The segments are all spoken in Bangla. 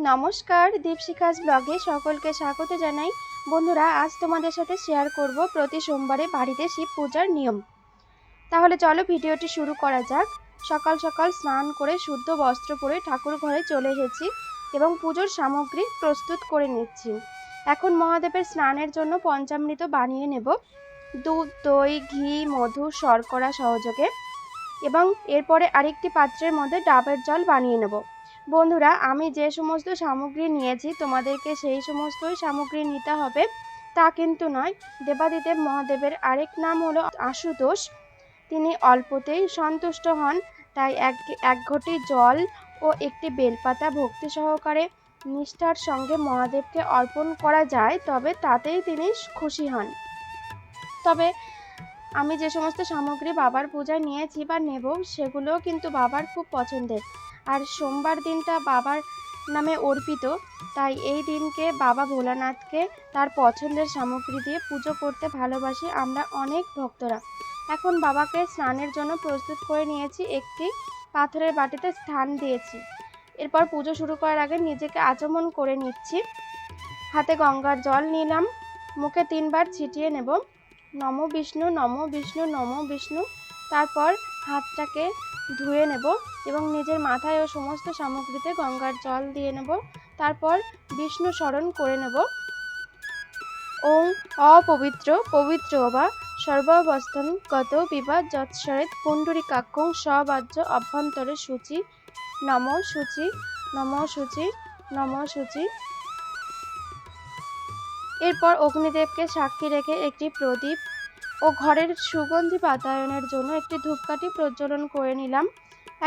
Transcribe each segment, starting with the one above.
নমস্কার, দীপশিখাস ব্লগে সকলকে স্বাগত জানাই। বন্ধুরা, আজ তোমাদের সাথে শেয়ার করব প্রতি সোমবারে বাড়িতে শিব পূজার নিয়ম। তাহলে চলো ভিডিওটি শুরু করা যাক। সকাল সকাল স্নান করে শুদ্ধ বস্ত্র পরে ঠাকুর ঘরে চলে এসেছি এবং পুজোর সামগ্রী প্রস্তুত করে নিচ্ছি। এখন মহাদেবের স্নানের জন্য পঞ্চামৃত বানিয়ে নেব, দুধ, দই, ঘি, মধু, শর্করা সহযোগে, এবং এরপরে আরেকটি পাত্রের মধ্যে ডাবের জল বানিয়ে নেব। বন্ধুরা, আমি যে সমস্ত সামগ্রী নিয়েছি তোমাদেরকে সেই সমস্তই সামগ্রী নিতে হবে তা কিন্তু নয়। দেবাদিদেব মহাদেবের আরেক নাম হলো আশুতোষ। তিনি অল্পতেই সন্তুষ্ট হন, তাই এক ঘটি জল ও একটি বেলপাতা ভক্তি সহকারে নিষ্ঠার সঙ্গে মহাদেবকে অর্পণ করা যায়, তবে তাতেই তিনি খুশি হন। তবে আমি যে সমস্ত সামগ্রী বাবার পূজায় নিয়েছি বা নেব সেগুলো কিন্তু বাবার খুব পছন্দের। আর সোমবার দিনটা বাবার নামে অর্পিত, তাই এই দিনকে বাবা ভোলানাথকে তার পছন্দের সামগ্রী দিয়ে পুজো করতে ভালোবাসি আমরা অনেক ভক্তরা। এখন বাবাকে স্নানের জন্য প্রস্তুত করে নিয়েছি, একটি পাথরের বাটিতে স্থান দিয়েছি। এরপর পুজো শুরু করার আগে নিজেকে আচমন করে নিচ্ছি। হাতে গঙ্গার জল নিলাম, মুখে 3 বার ছিটিয়ে নেব, নমো বিষ্ণু, নমো বিষ্ণু, নমো বিষ্ণু। তারপর হাতটাকে ধুয়ে নেব এবং নিজের মাথায় ও সমস্ত সামগ্রীতে গঙ্গার জল দিয়ে নেব। তারপর বিষ্ণু স্মরণ করে নেব। ওং অপবিত্র পবিত্র বা সর্বাবস্থান গত বিবাদ যৎসরেত পুণ্ডরীকাক্ষং সবাজ্য অভ্যন্তরে শুচি, নম শুচি, নম শুচি, নম শুচি। এরপর অগ্নিদেবকে সাক্ষী রেখে একটি প্রদীপ ও ঘরের সুগন্ধি বাতায়নের জন্য একটি ধূপকাঠি প্রজ্বলন করে নিলাম।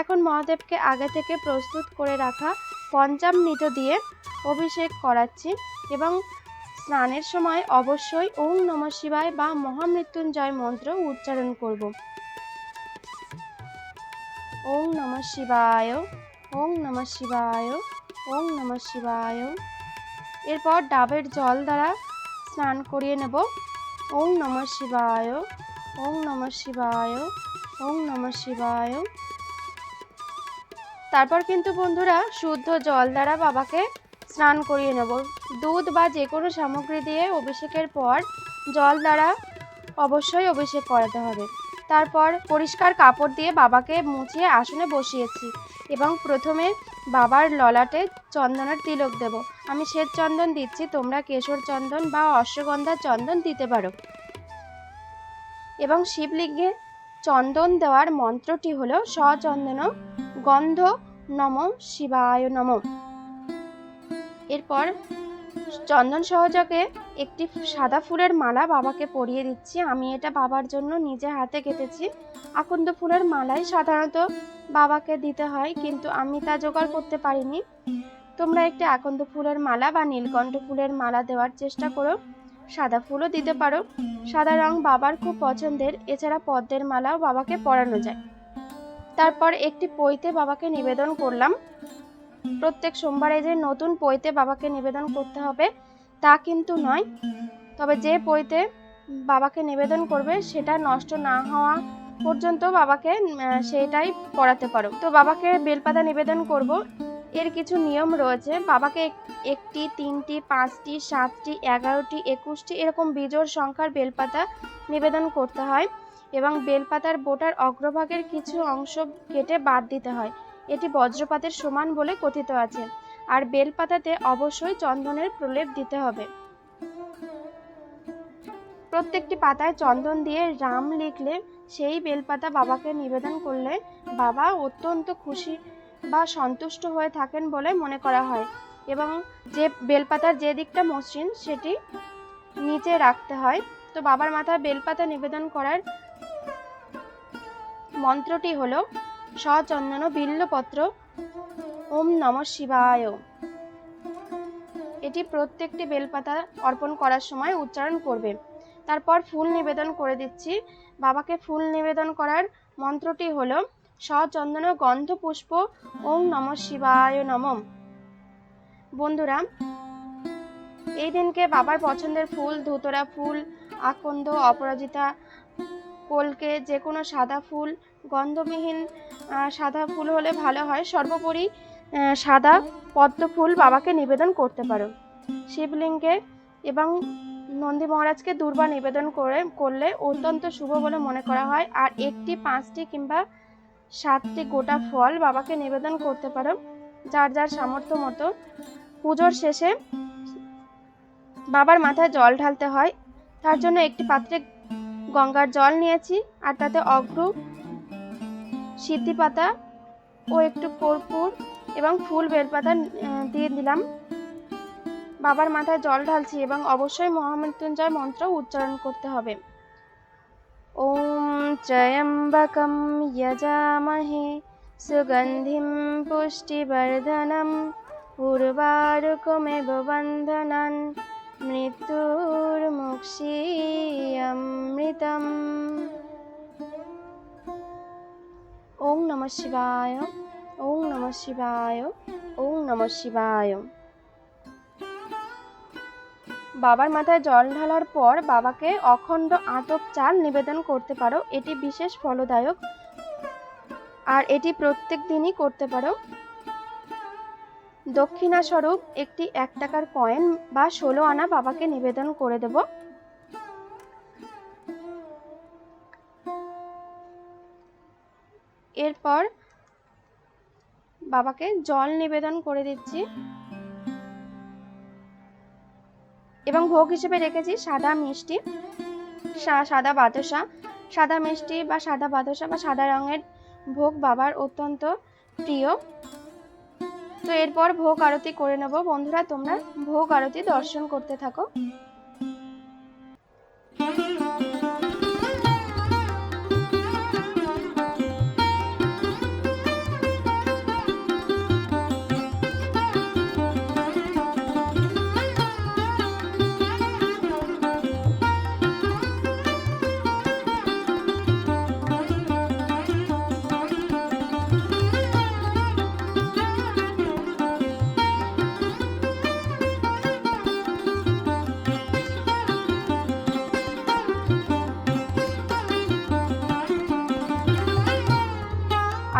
এখন মহাদেবকে আগে থেকে প্রস্তুত করে রাখা পঞ্চামৃত দিয়ে অভিষেক করাচ্ছি এবং স্নানের সময় অবশ্যই ওং নমঃ শিবায় বা মহামৃত্যুঞ্জয় মন্ত্র উচ্চারণ করব। ওং নমঃ শিবায়, ওং নমঃ শিবায়, ওং নমঃ শিবায়। এরপর ডাবের জল দ্বারা স্নান করিয়ে নেব। ওং নমঃ শিবায়, ওং নমঃ শিবায়, ওং নমঃ শিবায়। তারপর কিন্তু বন্ধুরা শুদ্ধ জল দ্বারা বাবাকে স্নান করিয়ে নেব। দুধ বা যে কোনো সামগ্রী দিয়ে অভিষেকের পর জল দ্বারা অবশ্যই অভিষেক করাতে হবে। তারপর পরিষ্কার কাপড় দিয়ে বাবাকে মুছিয়ে আসনে বসিয়েছি এবং প্রথমে বাবার ললাটে চন্দনের তিলক দেব। আমি শ্বেত চন্দন দিচ্ছি, তোমরা কেশর চন্দন বা অশ্বগন্ধা চন্দন দিতে পারো। এবং শিবলিঙ্গে চন্দন দেওয়ার মন্ত্রটি হলো সচন্দন গন্ধ নম শিবায় নম। এরপর চন্দন সহযোগে একটি সাদা ফুলের মালা বাবাকে পরিয়ে দিচ্ছি। আমি এটা বাবার জন্য নিজে হাতে কেটেছি। আকন্দ ফুলের মালাই সাধারণত বাবাকে দিতে হয়, কিন্তু আমি তা জোগাড় করতে পারিনি। তোমরা একটি আকন্দ ফুলের মালা বা নীলকণ্ঠ ফুলের মালা দেওয়ার চেষ্টা করো। সাদা ফুলও দিতে পারো, সাদা রং বাবার খুব পছন্দের। এছাড়া পদ্মের মালাও বাবাকে পরানো যায়। তারপর একটি পৈতে বাবাকে নিবেদন করলাম। প্রত্যেক সোমবারে যে নতুন পৈতে বাবাকে নিবেদন করতে হবে তা কিন্তু নয়, তবে যে পৈতে বাবাকে নিবেদন করবে সেটা নষ্ট না হওয়া পর্যন্ত বাবাকে সেটাই পরাতে পারো। তো বাবাকে বেলপাতা নিবেদন করব। এর কিছু নিয়ম রয়েছে। বাবাকে 1টি, 3টি, 5টি, 7টি, 11টি, 21টি এরকম বিজোড় সংখ্যার বেলপাতা নিবেদন করতে হয় এবং বেলপাতার বোটার অগ্রভাগের কিছু অংশ কেটে বাদ দিতে হয়। এটি বজ্রপাতের সমান বলে কথিত আছে। আর বেলপাতাতে অবশ্যই চন্দনের প্রলেপ দিতে হবে। প্রত্যেকটি পাতায় চন্দন দিয়ে রাম লিখলে সেই বেলপাতা বাবাকে নিবেদন করলে বাবা অত্যন্ত খুশি বা সন্তুষ্ট হয়ে থাকেন বলে মনে করা হয়। এবং যে বেলপাতার যে দিকটা মসৃণ সেটি নিচে রাখতে হয়। তো বাবার মাথায় বেলপাতা নিবেদন করার মন্ত্রটি হলো সচন্দন বিল্লপত্র ওম নমঃ শিবায়। এটি প্রত্যেকটি বেলপাতা অর্পণ করার সময় উচ্চারণ করবে। তারপর ফুল নিবেদন করে দিচ্ছি। বাবাকে ফুল নিবেদন করার মন্ত্রটি হলো সচন্দন গন্ধ পুষ্প ওম নমঃ শিবায় নমঃ। বন্ধুরা, এই দিনকে বাবার পছন্দের ফুল ধুতরা ফুল, আকন্দ, অপরাজিতা, কলকে, যে কোনো সাদা ফুল, গন্ধবিহীন সাদা ফুল হলে ভালো হয়। সর্বোপরি সাদা পদ্ম ফুল বাবাকে নিবেদন করতে পারো। শিবলিঙ্গে এবং নন্দী মহারাজকে দুর্বা নিবেদন করলে অত্যন্ত শুভ বলে মনে করা হয়। আর 1টি 5টি কিংবা 7টি গোটা ফল বাবাকে নিবেদন করতে পারো, যার যার সামর্থ্য মতো। পুজোর শেষে বাবার মাথায় জল ঢালতে হয়, তার জন্য একটি পাত্রে গঙ্গার জল নিয়েছি, আর তাতে অগ্র, সিদ্ধি পাতা ও একটু কর্পূর এবং ফুল বেলপাতা দিয়ে দিলাম। বাবার মাথায় জল ঢালছি এবং অবশ্যই মহামৃত্যুঞ্জয় মন্ত্র উচ্চারণ করতে হবে। ওম ত্র্যম্বকম যজামহে সুগন্ধিম পুষ্টিবর্ধনম উর্বারুকমেব বন্ধনান মৃত্যুর্মুক্ষীয়মৃতম। ওম নমঃ শিবায়, ওম নমঃ শিবায়, ওম নমঃ শিবায়। বাবার মাথায় জল ঢালার পর বাবাকে অখণ্ড আতপ চাল নিবেদন করতে পারো, এটি বিশেষ ফলদায়ক আর এটি প্রত্যেক দিনই করতে পারো। দক্ষিণা স্বরূপ একটি 1 টাকার কয়েন বা 16 আনা বাবাকে নিবেদন করে দেব। এরপর বাবাকে জল নিবেদন করে দিচ্ছি এবং ভোগ হিসেবে রেখেছি সাদা মিষ্টি, সাদা বাতাসা। সাদা মিষ্টি বা সাদা বাতাসা বা সাদা রঙের ভোগ বাবার অত্যন্ত প্রিয়। তো এরপর ভোগ আরতি করে নেব। বন্ধুরা, তোমরা ভোগ আরতি দর্শন করতে থাকো।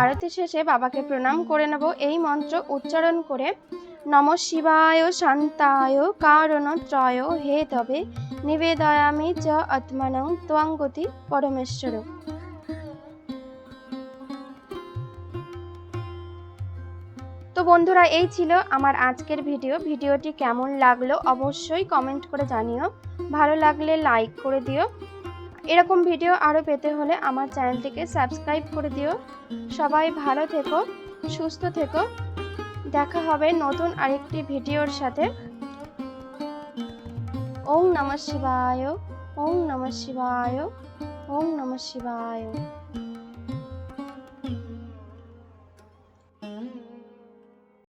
আরতি শেষে বাবাকে প্রণাম করে নেব এই মন্ত্র উচ্চারণ করে। নমঃ শিবায় শান্তায় কারণত্রয় হে তবে নিবেদয়ামি চ আত্মানং ত্বং গতি পরমেশ্বর। তো বন্ধুরা, এই ছিল আমার আজকের ভিডিওটি কেমন লাগলো অবশ্যই কমেন্ট করে জানিও। ভালো লাগলে লাইক করে দিও। এরকম ভিডিও আরও পেতে হলে আমার চ্যানেলটিকে সাবস্ক্রাইব করে দিও। সবাই ভালো থেকো, সুস্থ থেকো। দেখা হবে নতুন আরেকটি ভিডিওর সাথে। ওম নমঃ শিবায়, ওম নমঃ শিবায়, ওম নমঃ শিবায়।